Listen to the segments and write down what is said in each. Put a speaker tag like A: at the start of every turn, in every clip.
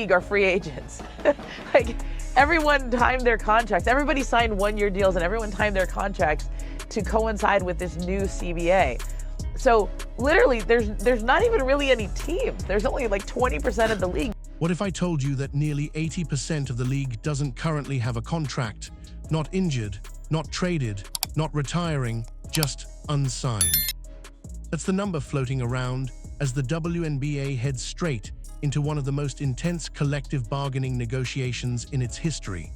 A: league are free agents. Like, everyone timed their contracts. Everybody signed one-year deals, and everyone timed their contracts to coincide with this new CBA. So literally, there's not even really any teams. There's only like 20% of the league.
B: What if I told you that nearly 80% of the league doesn't currently have a contract? Not injured, not traded, not retiring, just unsigned. That's the number floating around as the WNBA heads straight into one of the most intense collective bargaining negotiations in its history.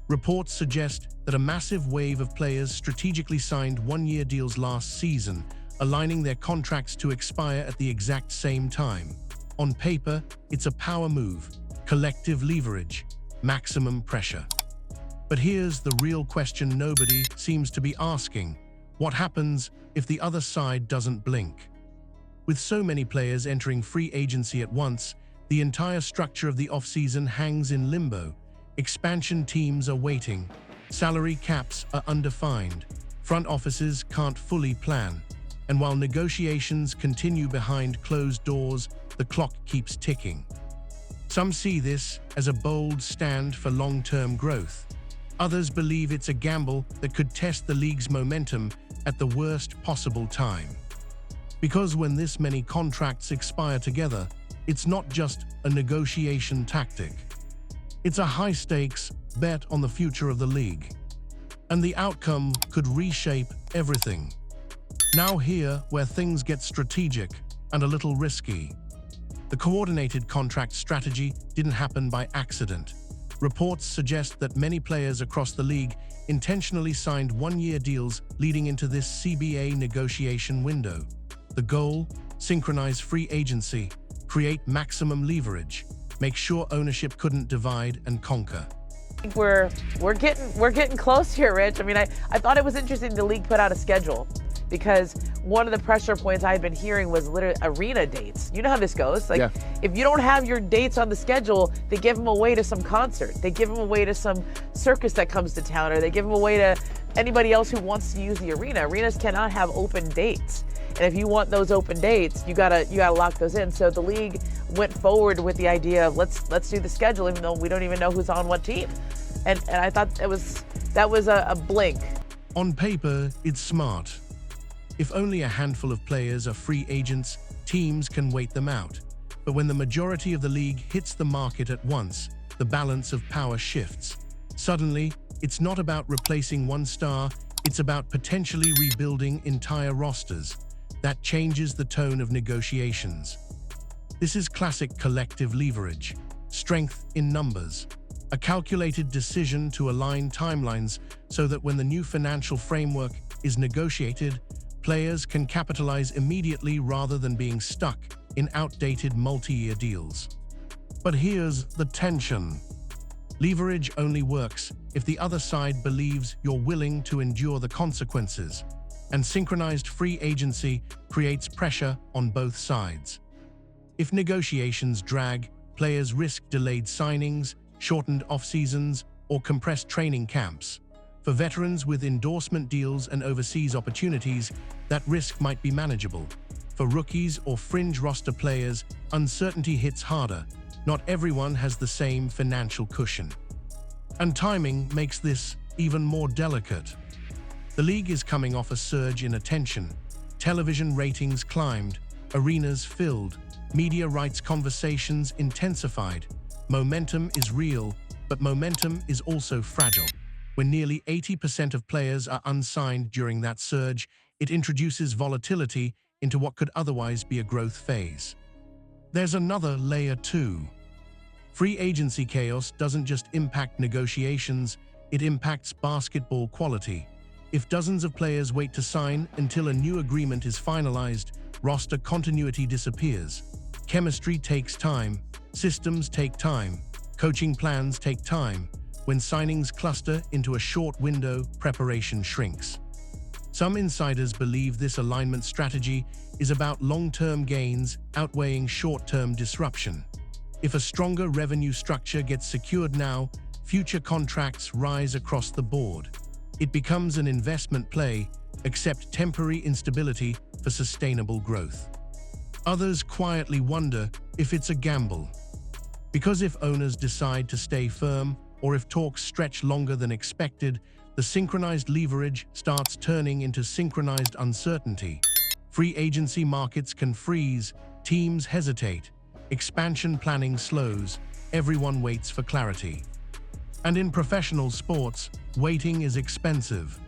B: Reports suggest that a massive wave of players strategically signed one-year deals last season, aligning their contracts to expire at the exact same time. On paper, it's a power move, collective leverage, maximum pressure. But here's the real question nobody seems to be asking. What happens if the other side doesn't blink? With so many players entering free agency at once, the entire structure of the offseason hangs in limbo. Expansion teams are waiting. Salary caps are undefined. Front offices can't fully plan. And while negotiations continue behind closed doors, the clock keeps ticking. Some see this as a bold stand for long-term growth. Others believe it's a gamble that could test the league's momentum at the worst possible time. Because when this many contracts expire together, it's not just a negotiation tactic. It's a high-stakes bet on the future of the league. And the outcome could reshape everything. Now here, where things get strategic and a little risky. The coordinated contract strategy didn't happen by accident. Reports suggest that many players across the league intentionally signed one-year deals leading into this CBA negotiation window. The goal? Synchronize free agency, create maximum leverage, make sure ownership couldn't divide and conquer.
A: We're getting close here, Rich. I mean, I thought it was interesting the league put out a schedule, because one of the pressure points I've been hearing was literally arena dates. You know how this goes. Like, if you don't have your dates on the schedule, they give them away to some concert. They give them away to some circus that comes to town, or they give them away to anybody else who wants to use the arena. Arenas cannot have open dates. And if you want those open dates, you gotta lock those in. So the league went forward with the idea of let's do the schedule, even though we don't even know who's on what team. And I thought that was a blink.
B: On paper, it's smart. If only a handful of players are free agents, teams can wait them out. But when the majority of the league hits the market at once, the balance of power shifts. Suddenly, it's not about replacing one star, it's about potentially rebuilding entire rosters. That changes the tone of negotiations. This is classic collective leverage, strength in numbers, a calculated decision to align timelines so that when the new financial framework is negotiated, players can capitalize immediately rather than being stuck in outdated multi-year deals. But here's the tension. Leverage only works if the other side believes you're willing to endure the consequences, and synchronized free agency creates pressure on both sides. If negotiations drag, players risk delayed signings, shortened off-seasons, or compressed training camps. For veterans with endorsement deals and overseas opportunities, that risk might be manageable. For rookies or fringe roster players, uncertainty hits harder. Not everyone has the same financial cushion. And timing makes this even more delicate. The league is coming off a surge in attention. Television ratings climbed, arenas filled, media rights conversations intensified. Momentum is real, but momentum is also fragile. When nearly 80% of players are unsigned during that surge, it introduces volatility into what could otherwise be a growth phase. There's another layer too. Free agency chaos doesn't just impact negotiations, it impacts basketball quality. If dozens of players wait to sign until a new agreement is finalized, roster continuity disappears. Chemistry takes time, systems take time, coaching plans take time. When signings cluster into a short window, preparation shrinks. Some insiders believe this alignment strategy is about long-term gains outweighing short-term disruption. If a stronger revenue structure gets secured now, future contracts rise across the board. It becomes an investment play, accept temporary instability for sustainable growth. Others quietly wonder if it's a gamble. Because if owners decide to stay firm, or if talks stretch longer than expected, the synchronized leverage starts turning into synchronized uncertainty. Free agency markets can freeze, teams hesitate, expansion planning slows, everyone waits for clarity. And in professional sports, waiting is expensive.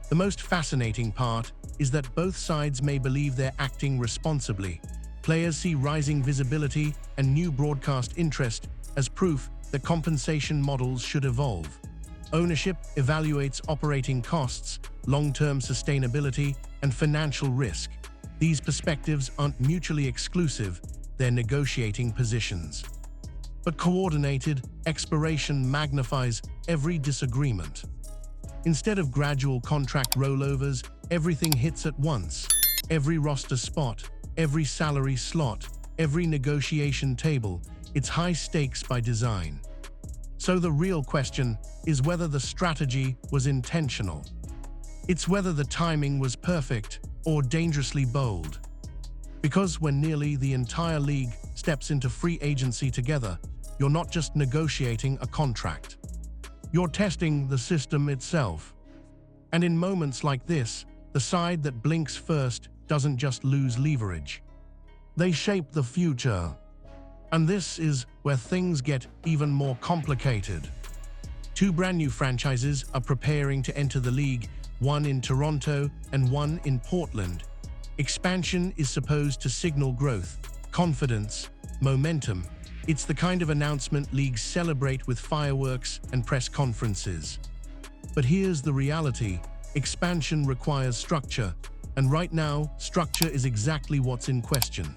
B: The most fascinating part is that both sides may believe they're acting responsibly. Players see rising visibility and new broadcast interest as proof that compensation models should evolve. Ownership evaluates operating costs, long-term sustainability, and financial risk. These perspectives aren't mutually exclusive, they're negotiating positions. But coordinated expiration magnifies every disagreement. Instead of gradual contract rollovers, everything hits at once. Every roster spot, every salary slot, every negotiation table, it's high stakes by design. So the real question is whether the strategy was intentional. It's whether the timing was perfect or dangerously bold. Because when nearly the entire league steps into free agency together, you're not just negotiating a contract. You're testing the system itself. And in moments like this, the side that blinks first doesn't just lose leverage. They shape the future. And this is where things get even more complicated. Two brand new franchises are preparing to enter the league, one in Toronto and one in Portland. Expansion is supposed to signal growth, confidence, momentum. It's the kind of announcement leagues celebrate with fireworks and press conferences. But here's the reality: expansion requires structure, and right now, structure is exactly what's in question.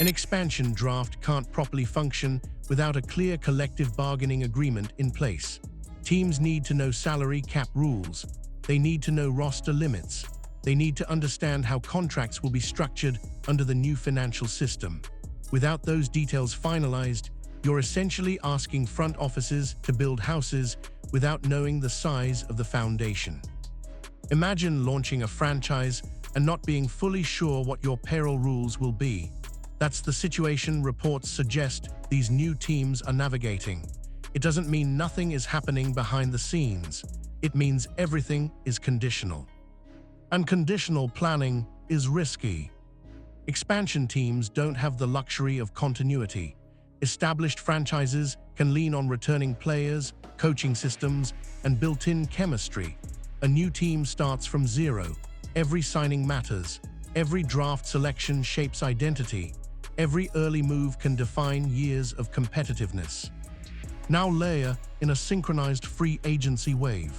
B: An expansion draft can't properly function without a clear collective bargaining agreement in place. Teams need to know salary cap rules. They need to know roster limits. They need to understand how contracts will be structured under the new financial system. Without those details finalized, you're essentially asking front offices to build houses without knowing the size of the foundation. Imagine launching a franchise and not being fully sure what your payroll rules will be. That's the situation reports suggest these new teams are navigating. It doesn't mean nothing is happening behind the scenes. It means everything is conditional. And conditional planning is risky. Expansion teams don't have the luxury of continuity. Established franchises can lean on returning players, coaching systems, and built-in chemistry. A new team starts from zero. Every signing matters. Every draft selection shapes identity. Every early move can define years of competitiveness. Now layer in a synchronized free agency wave.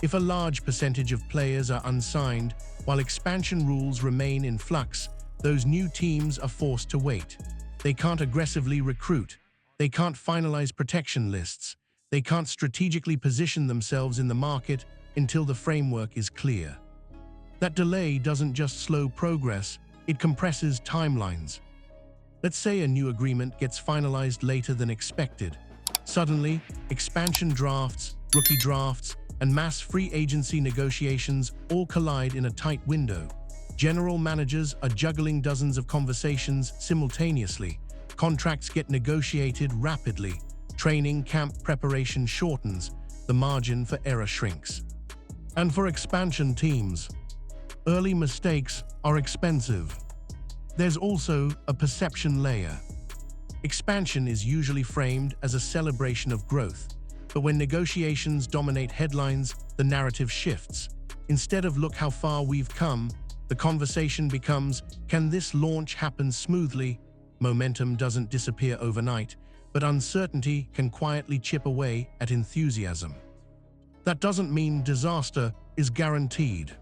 B: If a large percentage of players are unsigned, while expansion rules remain in flux, those new teams are forced to wait. They can't aggressively recruit. They can't finalize protection lists. They can't strategically position themselves in the market until the framework is clear. That delay doesn't just slow progress, it compresses timelines. Let's say a new agreement gets finalized later than expected. Suddenly, expansion drafts, rookie drafts, and mass free agency negotiations all collide in a tight window. General managers are juggling dozens of conversations simultaneously. Contracts get negotiated rapidly. Training camp preparation shortens. The margin for error shrinks. And for expansion teams, early mistakes are expensive. There's also a perception layer. Expansion is usually framed as a celebration of growth, but when negotiations dominate headlines, the narrative shifts. Instead of "look how far we've come," the conversation becomes, "can this launch happen smoothly?" Momentum doesn't disappear overnight, but uncertainty can quietly chip away at enthusiasm. That doesn't mean disaster is guaranteed.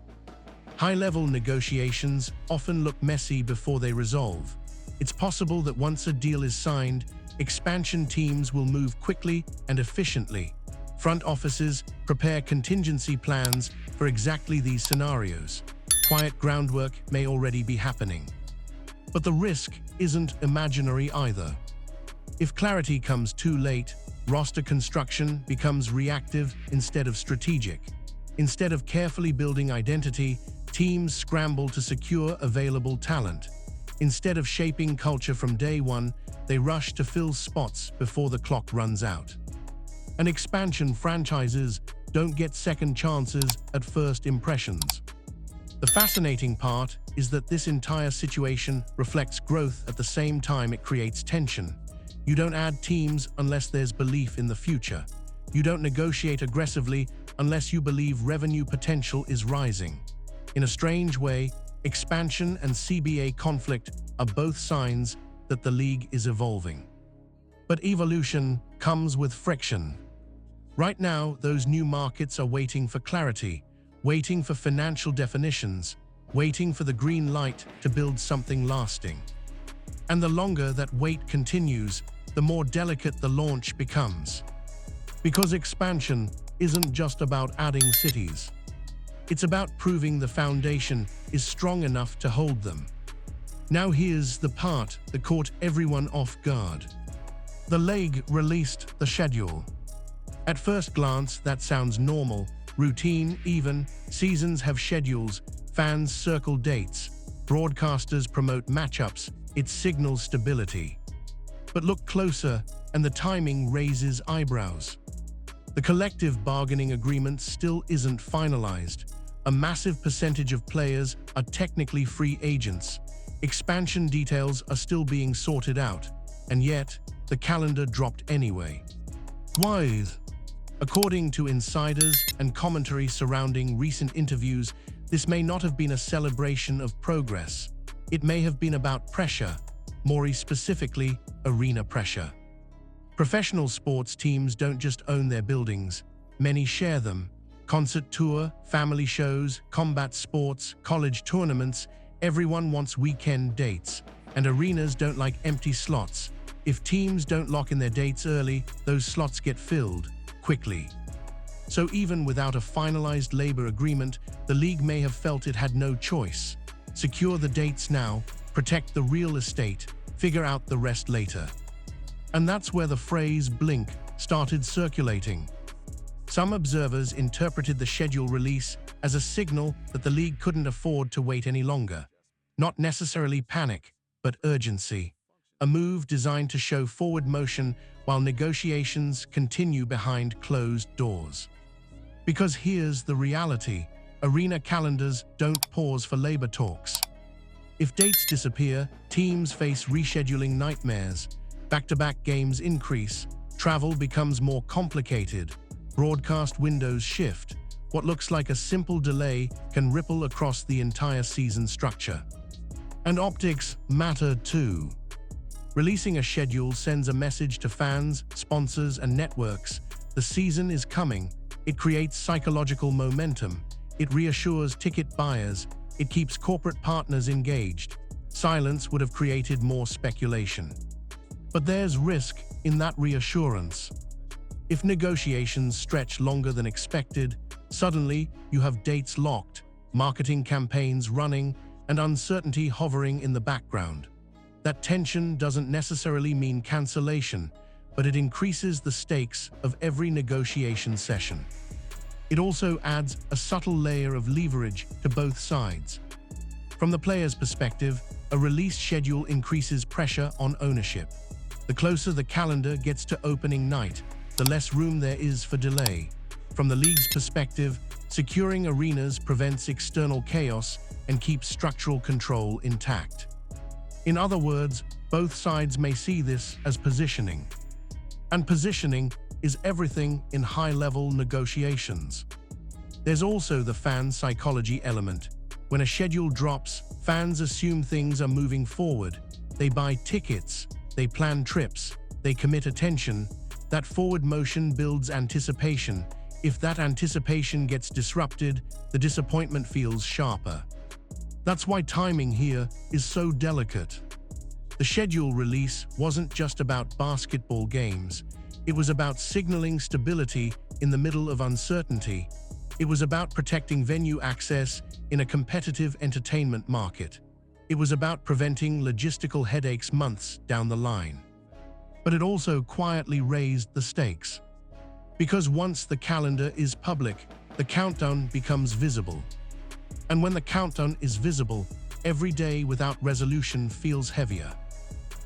B: High-level negotiations often look messy before they resolve. It's possible that once a deal is signed, expansion teams will move quickly and efficiently. Front offices prepare contingency plans for exactly these scenarios. Quiet groundwork may already be happening. But the risk isn't imaginary either. If clarity comes too late, roster construction becomes reactive instead of strategic. Instead of carefully building identity, teams scramble to secure available talent. Instead of shaping culture from day one, they rush to fill spots before the clock runs out. And expansion franchises don't get second chances at first impressions. The fascinating part is that this entire situation reflects growth at the same time it creates tension. You don't add teams unless there's belief in the future. You don't negotiate aggressively unless you believe revenue potential is rising. In a strange way, expansion and CBA conflict are both signs that the league is evolving. But evolution comes with friction. Right now, those new markets are waiting for clarity, waiting for financial definitions, waiting for the green light to build something lasting. And the longer that wait continues, the more delicate the launch becomes. Because expansion isn't just about adding cities. It's about proving the foundation is strong enough to hold them. Now here's the part that caught everyone off guard. The league released the schedule. At first glance, that sounds normal, routine even. Seasons have schedules, fans circle dates, broadcasters promote matchups. It signals stability. But look closer, and the timing raises eyebrows. The collective bargaining agreement still isn't finalized. A massive percentage of players are technically free agents. Expansion details are still being sorted out, and yet the calendar dropped anyway. Why? According to insiders and commentary surrounding recent interviews, this may not have been a celebration of progress. It may have been about pressure, more specifically, arena pressure. Professional sports teams don't just own their buildings, many share them. Concert tour, family shows, combat sports, college tournaments, everyone wants weekend dates. And arenas don't like empty slots. If teams don't lock in their dates early, those slots get filled quickly. So even without a finalized labor agreement, the league may have felt it had no choice. Secure the dates now, protect the real estate, figure out the rest later. And that's where the phrase "blink" started circulating. Some observers interpreted the schedule release as a signal that the league couldn't afford to wait any longer. Not necessarily panic, but urgency. A move designed to show forward motion while negotiations continue behind closed doors. Because here's the reality: arena calendars don't pause for labor talks. If dates disappear, teams face rescheduling nightmares. Back-to-back games increase, travel becomes more complicated, broadcast windows shift. What looks like a simple delay can ripple across the entire season structure. And optics matter too. Releasing a schedule sends a message to fans, sponsors, and networks. The season is coming. It creates psychological momentum. It reassures ticket buyers. It keeps corporate partners engaged. Silence would have created more speculation. But there's risk in that reassurance. If negotiations stretch longer than expected, suddenly you have dates locked, marketing campaigns running, and uncertainty hovering in the background. That tension doesn't necessarily mean cancellation, but it increases the stakes of every negotiation session. It also adds a subtle layer of leverage to both sides. From the player's perspective, a release schedule increases pressure on ownership. The closer the calendar gets to opening night, the less room there is for delay. From the league's perspective, securing arenas prevents external chaos and keeps structural control intact. In other words, both sides may see this as positioning. And positioning is everything in high-level negotiations. There's also the fan psychology element. When a schedule drops, fans assume things are moving forward. They buy tickets, they plan trips, they commit attention. That forward motion builds anticipation. If that anticipation gets disrupted, the disappointment feels sharper. That's why timing here is so delicate. The schedule release wasn't just about basketball games. It was about signaling stability in the middle of uncertainty. It was about protecting venue access in a competitive entertainment market. It was about preventing logistical headaches months down the line. But it also quietly raised the stakes. Because once the calendar is public, the countdown becomes visible. And when the countdown is visible, every day without resolution feels heavier.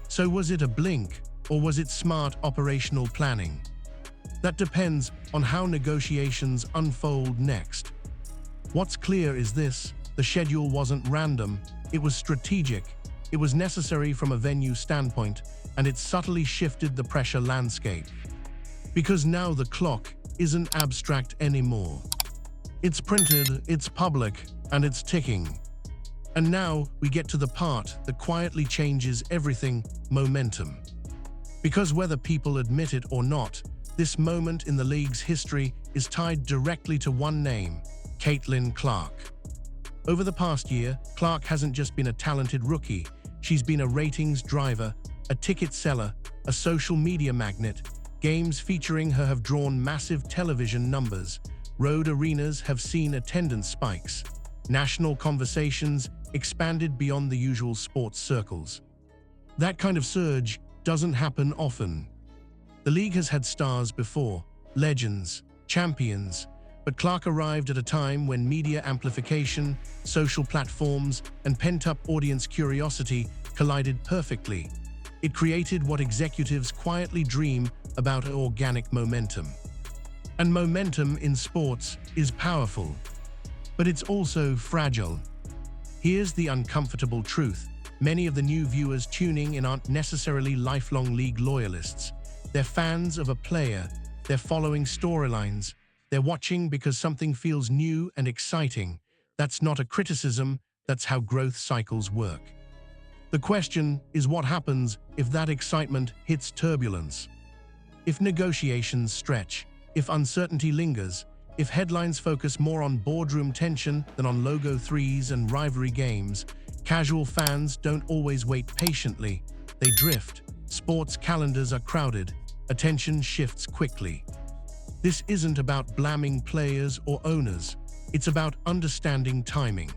B: So was it a blink, or was it smart operational planning? That depends on how negotiations unfold next. What's clear is this: the schedule wasn't random, it was strategic, it was necessary from a venue standpoint, and it subtly shifted the pressure landscape. Because now the clock isn't abstract anymore. It's printed, it's public, and it's ticking. And now we get to the part that quietly changes everything: momentum. Because whether people admit it or not, this moment in the league's history is tied directly to one name: Caitlin Clark. Over the past year, Clark hasn't just been a talented rookie, she's been a ratings driver, a ticket seller, a social media magnet. Games featuring her have drawn massive television numbers. Road arenas have seen attendance spikes. National conversations expanded beyond the usual sports circles. That kind of surge doesn't happen often. The league has had stars before, legends, champions, but Clark arrived at a time when media amplification, social platforms, and pent-up audience curiosity collided perfectly. It created what executives quietly dream about: organic momentum. And momentum in sports is powerful, but it's also fragile. Here's the uncomfortable truth: many of the new viewers tuning in aren't necessarily lifelong league loyalists. They're fans of a player, they're following storylines, they're watching because something feels new and exciting. That's not a criticism, that's how growth cycles work. The question is, what happens if that excitement hits turbulence? If negotiations stretch, if uncertainty lingers, if headlines focus more on boardroom tension than on logo threes and rivalry games, casual fans don't always wait patiently. They drift. Sports calendars are crowded. Attention shifts quickly. This isn't about blaming players or owners. It's about understanding timing.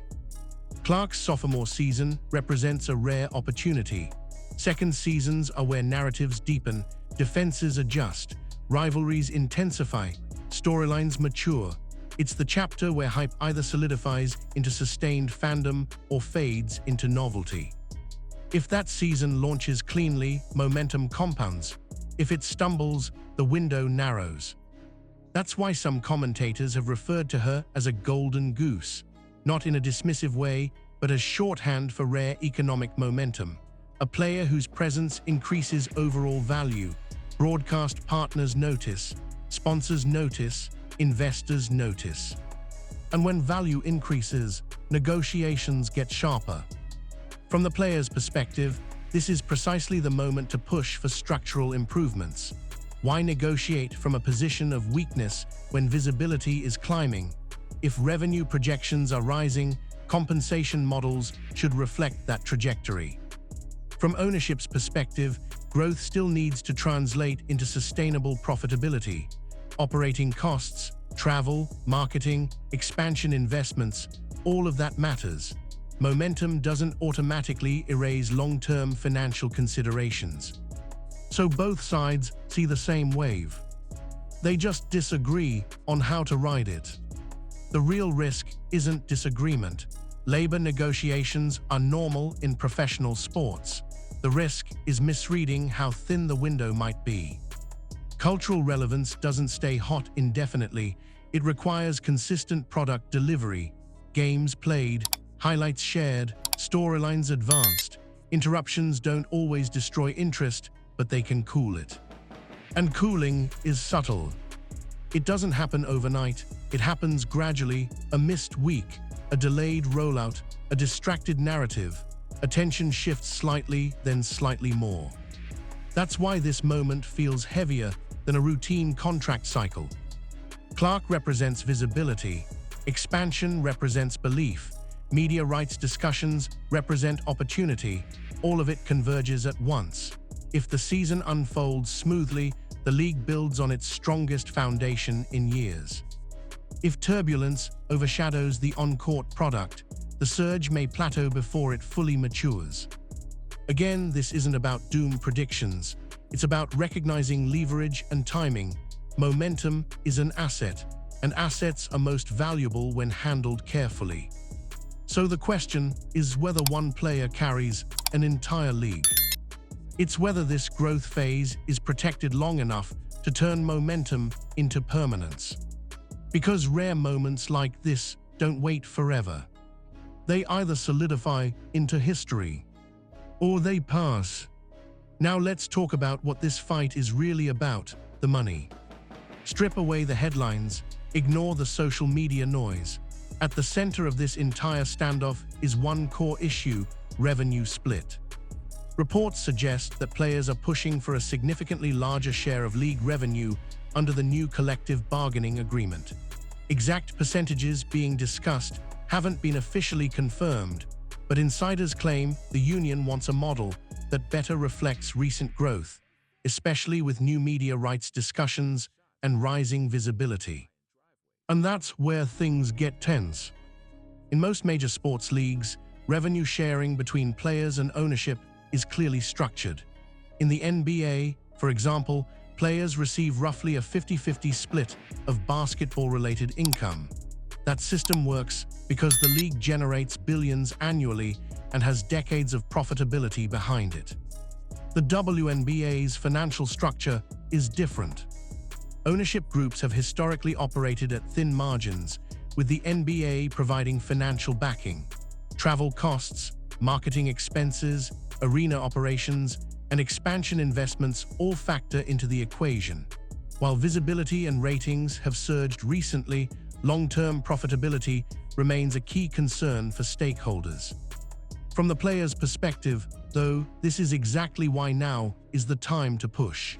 B: Clark's sophomore season represents a rare opportunity. Second seasons are where narratives deepen, defenses adjust, rivalries intensify, storylines mature. It's the chapter where hype either solidifies into sustained fandom or fades into novelty. If that season launches cleanly, momentum compounds. If it stumbles, the window narrows. That's why some commentators have referred to her as a golden goose, not in a dismissive way, but as shorthand for rare economic momentum. A player whose presence increases overall value. Broadcast partners notice, sponsors notice, investors notice. And when value increases, negotiations get sharper. From the player's perspective, this is precisely the moment to push for structural improvements. Why negotiate from a position of weakness when visibility is climbing? If revenue projections are rising, compensation models should reflect that trajectory. From ownership's perspective, growth still needs to translate into sustainable profitability. Operating costs, travel, marketing, expansion investments, all of that matters. Momentum doesn't automatically erase long-term financial considerations. So both sides see the same wave. They just disagree on how to ride it. The real risk isn't disagreement. Labor negotiations are normal in professional sports. The risk is misreading how thin the window might be. Cultural relevance doesn't stay hot indefinitely. It requires consistent product delivery, games played, highlights shared, storylines advanced. Interruptions don't always destroy interest, but they can cool it. And cooling is subtle. It doesn't happen overnight. It happens gradually: a missed week, a delayed rollout, a distracted narrative. Attention shifts slightly, then slightly more. That's why this moment feels heavier than a routine contract cycle. Clark represents visibility. Expansion represents belief. Media rights discussions represent opportunity. All of it converges at once. If the season unfolds smoothly, the league builds on its strongest foundation in years. If turbulence overshadows the on-court product, the surge may plateau before it fully matures. Again, this isn't about doom predictions. It's about recognizing leverage and timing. Momentum is an asset, and assets are most valuable when handled carefully. So the question is whether one player carries an entire league. It's whether this growth phase is protected long enough to turn momentum into permanence. Because rare moments like this don't wait forever. They either solidify into history or they pass. Now let's talk about what this fight is really about: the money. Strip away the headlines, ignore the social media noise. At the center of this entire standoff is one core issue: revenue split. Reports suggest that players are pushing for a significantly larger share of league revenue under the new collective bargaining agreement. Exact percentages being discussed haven't been officially confirmed, but insiders claim the union wants a model that better reflects recent growth, especially with new media rights discussions and rising visibility. And that's where things get tense. In most major sports leagues, revenue sharing between players and ownership is clearly structured. In the NBA, for example, players receive roughly a 50-50 split of basketball-related income. That system works because the league generates billions annually and has decades of profitability behind it. The WNBA's financial structure is different. Ownership groups have historically operated at thin margins, with the NBA providing financial backing. Travel costs, marketing expenses, arena operations, and expansion investments all factor into the equation. While visibility and ratings have surged recently, long-term profitability remains a key concern for stakeholders. From the player's perspective, though, this is exactly why now is the time to push.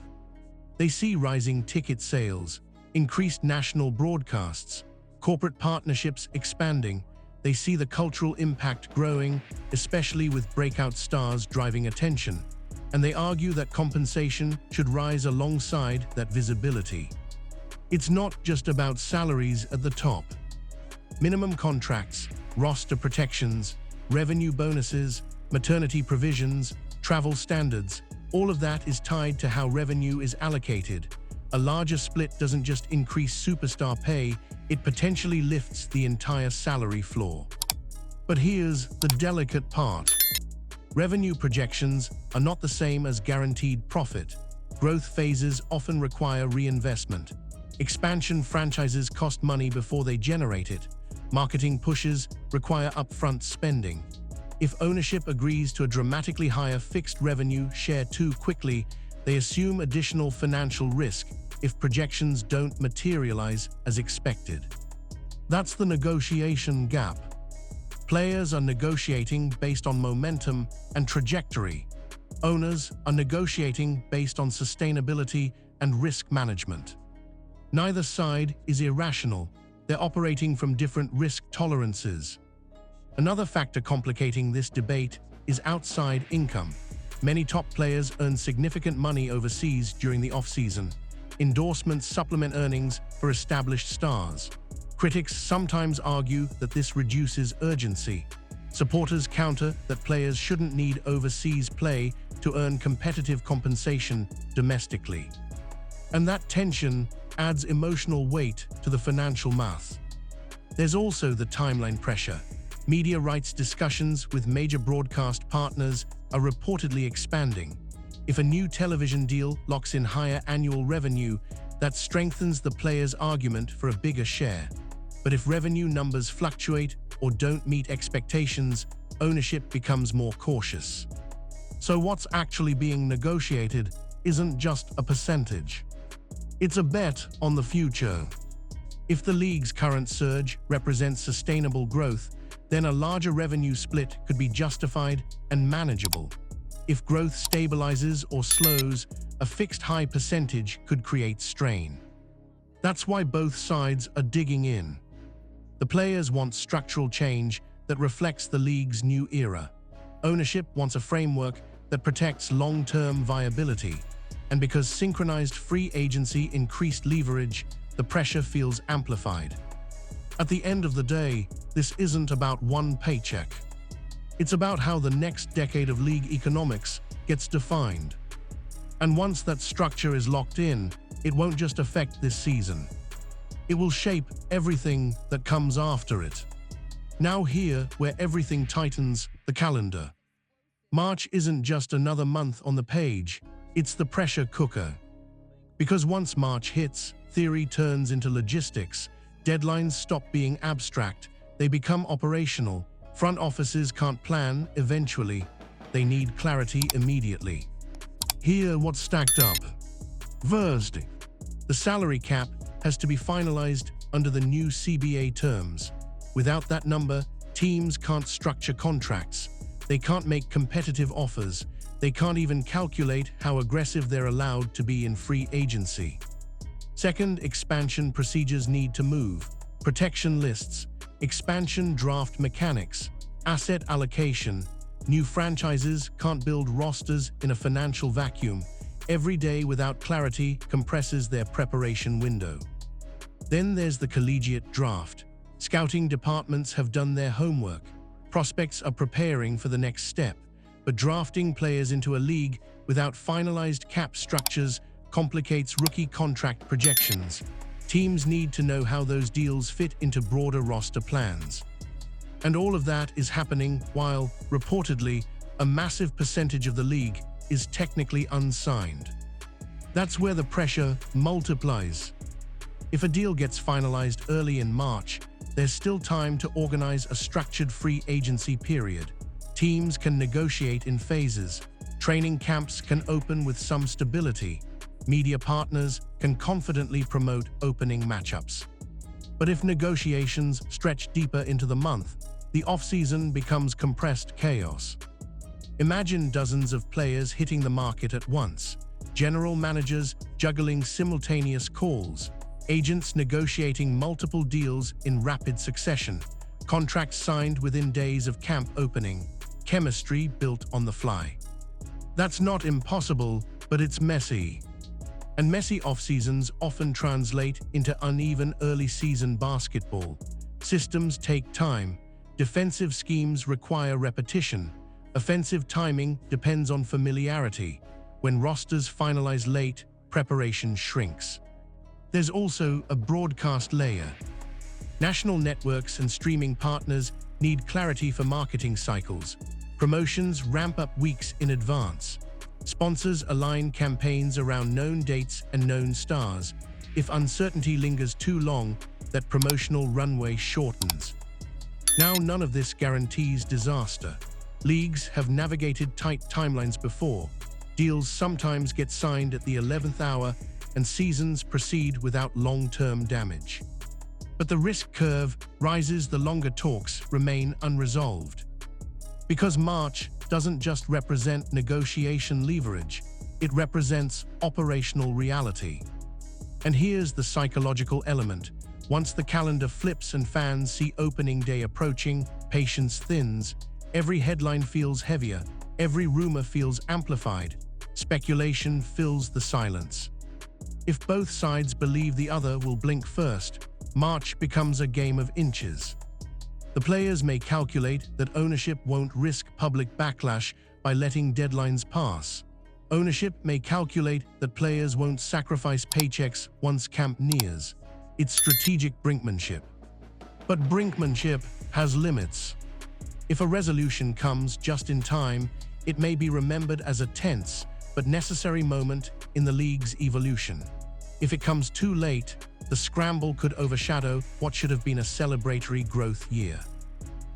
B: They see rising ticket sales, increased national broadcasts, corporate partnerships expanding. They see the cultural impact growing, especially with breakout stars driving attention, and they argue that compensation should rise alongside that visibility. It's not just about salaries at the top. Minimum contracts, roster protections, revenue bonuses, maternity provisions, travel standards, all of that is tied to how revenue is allocated. A larger split doesn't just increase superstar pay, it potentially lifts the entire salary floor. But here's the delicate part. Revenue projections are not the same as guaranteed profit. Growth phases often require reinvestment. Expansion franchises cost money before they generate it. Marketing pushes require upfront spending. If ownership agrees to a dramatically higher fixed revenue share too quickly, they assume additional financial risk if projections don't materialize as expected. That's the negotiation gap. Players are negotiating based on momentum and trajectory. Owners are negotiating based on sustainability and risk management. Neither side is irrational. They're operating from different risk tolerances. Another factor complicating this debate is outside income. Many top players earn significant money overseas during the off-season. Endorsements supplement earnings for established stars. Critics sometimes argue that this reduces urgency. Supporters counter that players shouldn't need overseas play to earn competitive compensation domestically. And that tension adds emotional weight to the financial math. There's also the timeline pressure. Media rights discussions with major broadcast partners are reportedly expanding. If a new television deal locks in higher annual revenue, that strengthens the player's argument for a bigger share. But if revenue numbers fluctuate or don't meet expectations, ownership becomes more cautious. So what's actually being negotiated isn't just a percentage. It's a bet on the future. If the league's current surge represents sustainable growth, then a larger revenue split could be justified and manageable. If growth stabilizes or slows, a fixed high percentage could create strain. That's why both sides are digging in. The players want structural change that reflects the league's new era. Ownership wants a framework that protects long-term viability. And because synchronized free agency increased leverage, the pressure feels amplified. At the end of the day, this isn't about one paycheck. It's about how the next decade of league economics gets defined. And once that structure is locked in, it won't just affect this season. It will shape everything that comes after it. Now here, where everything tightens, the calendar. March isn't just another month on the page, it's the pressure cooker. Because once March hits, theory turns into logistics, deadlines stop being abstract, they become operational. Front offices can't plan eventually, they need clarity immediately. Here what's stacked up. First, the salary cap has to be finalized under the new CBA terms. Without that number, teams can't structure contracts. They can't make competitive offers. They can't even calculate how aggressive they're allowed to be in free agency. Second, expansion procedures need to move. Protection lists, expansion draft mechanics, asset allocation. New franchises can't build rosters in a financial vacuum. Every day without clarity compresses their preparation window. Then there's the collegiate draft. Scouting departments have done their homework. Prospects are preparing for the next step. But drafting players into a league without finalized cap structures complicates rookie contract projections. Teams need to know how those deals fit into broader roster plans. And all of that is happening while, reportedly, a massive percentage of the league is technically unsigned. That's where the pressure multiplies. If a deal gets finalized early in March, there's still time to organize a structured free agency period. Teams can negotiate in phases. Training camps can open with some stability. Media partners can confidently promote opening matchups. But if negotiations stretch deeper into the month, the off-season becomes compressed chaos. Imagine dozens of players hitting the market at once, general managers juggling simultaneous calls, agents negotiating multiple deals in rapid succession, contracts signed within days of camp opening, chemistry built on the fly. That's not impossible, but it's messy. And messy off-seasons often translate into uneven early-season basketball. Systems take time. Defensive schemes require repetition. Offensive timing depends on familiarity. When rosters finalize late, preparation shrinks. There's also a broadcast layer. National networks and streaming partners need clarity for marketing cycles. Promotions ramp up weeks in advance. Sponsors align campaigns around known dates and known stars. If uncertainty lingers too long, that promotional runway shortens. Now, none of this guarantees disaster. Leagues have navigated tight timelines before. Deals sometimes get signed at the 11th hour, and seasons proceed without long-term damage. But the risk curve rises the longer talks remain unresolved. Because March doesn't just represent negotiation leverage, it represents operational reality. And here's the psychological element. Once the calendar flips and fans see opening day approaching, patience thins. Every headline feels heavier, every rumor feels amplified. Speculation fills the silence. If both sides believe the other will blink first, March becomes a game of inches. The players may calculate that ownership won't risk public backlash by letting deadlines pass. Ownership may calculate that players won't sacrifice paychecks once camp nears. It's strategic brinkmanship. But brinkmanship has limits. If a resolution comes just in time, it may be remembered as a tense but necessary moment in the league's evolution. If it comes too late, the scramble could overshadow what should have been a celebratory growth year.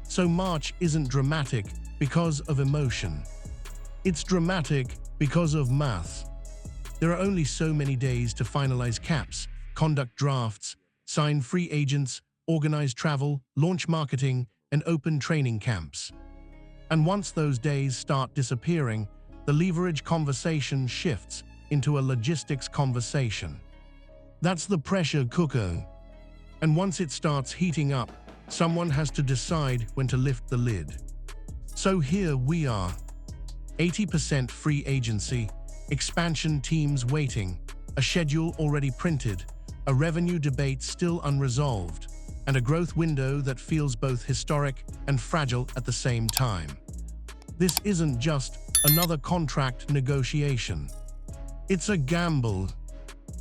B: So March isn't dramatic because of emotion. It's dramatic because of math. There are only so many days to finalize caps, conduct drafts, sign free agents, organize travel, launch marketing, and open training camps. And once those days start disappearing, the leverage conversation shifts into a logistics conversation. That's the pressure cooker. And once it starts heating up, someone has to decide when to lift the lid. So here we are. 80% free agency, expansion teams waiting, a schedule already printed, a revenue debate still unresolved, and a growth window that feels both historic and fragile at the same time. This isn't just another contract negotiation. It's a gamble.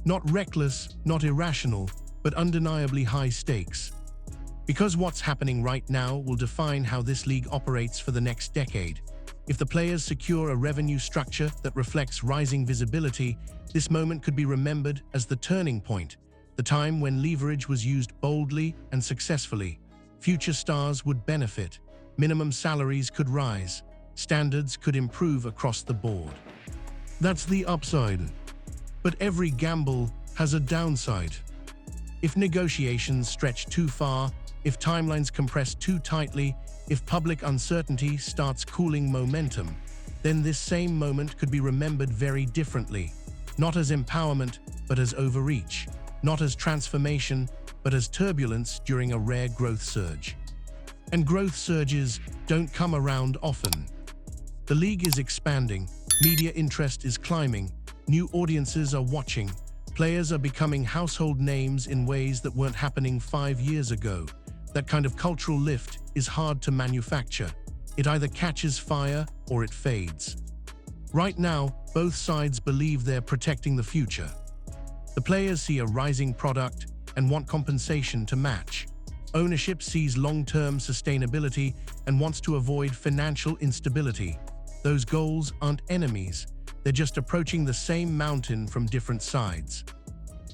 B: Not reckless, not irrational, but undeniably high stakes. Because what's happening right now will define how this league operates for the next decade. If the players secure a revenue structure that reflects rising visibility, this moment could be remembered as the turning point, the time when leverage was used boldly and successfully. Future stars would benefit, minimum salaries could rise, standards could improve across the board. That's the upside. But every gamble has a downside. If negotiations stretch too far, if timelines compress too tightly, if public uncertainty starts cooling momentum, then this same moment could be remembered very differently. Not as empowerment, but as overreach. Not as transformation, but as turbulence during a rare growth surge. And growth surges don't come around often. The league is expanding, media interest is climbing, new audiences are watching, players are becoming household names in ways that weren't happening 5 years ago. That kind of cultural lift is hard to manufacture. It either catches fire or it fades. Right now, both sides believe they're protecting the future. The players see a rising product and want compensation to match. Ownership sees long-term sustainability and wants to avoid financial instability. Those goals aren't enemies, they're just approaching the same mountain from different sides.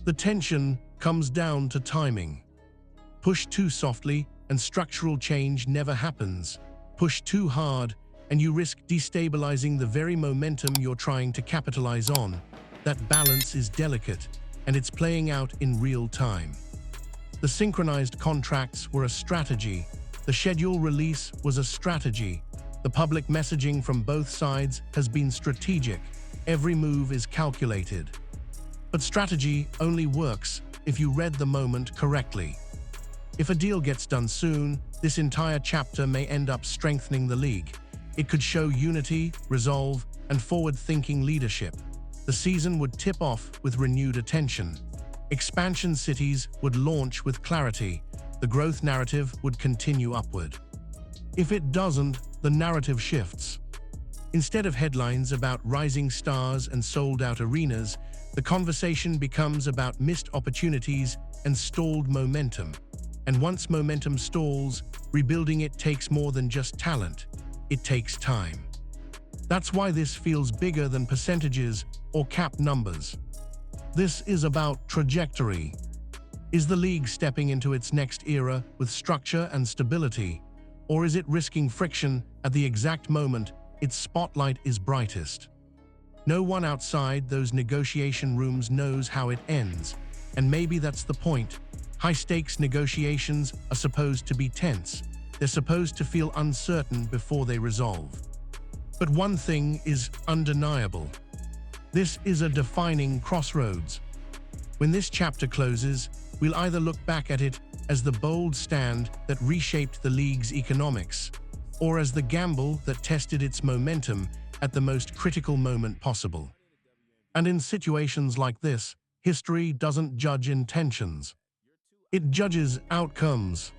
B: The tension comes down to timing. Push too softly and structural change never happens. Push too hard and you risk destabilizing the very momentum you're trying to capitalize on. That balance is delicate, and it's playing out in real time. The synchronized contracts were a strategy. The schedule release was a strategy. The public messaging from both sides has been strategic. Every move is calculated. But strategy only works if you read the moment correctly. If a deal gets done soon, this entire chapter may end up strengthening the league. It could show unity, resolve, and forward-thinking leadership. The season would tip off with renewed attention. Expansion cities would launch with clarity. The growth narrative would continue upward. If it doesn't, the narrative shifts. Instead of headlines about rising stars and sold-out arenas, the conversation becomes about missed opportunities and stalled momentum. And once momentum stalls, rebuilding it takes more than just talent. It takes time. That's why this feels bigger than percentages or cap numbers. This is about trajectory. Is the league stepping into its next era with structure and stability, or is it risking friction at the exact moment its spotlight is brightest? No one outside those negotiation rooms knows how it ends, and maybe that's the point. High-stakes negotiations are supposed to be tense. They're supposed to feel uncertain before they resolve. But one thing is undeniable. This is a defining crossroads. When this chapter closes, we'll either look back at it as the bold stand that reshaped the league's economics, or as the gamble that tested its momentum at the most critical moment possible. And in situations like this, history doesn't judge intentions. It judges outcomes.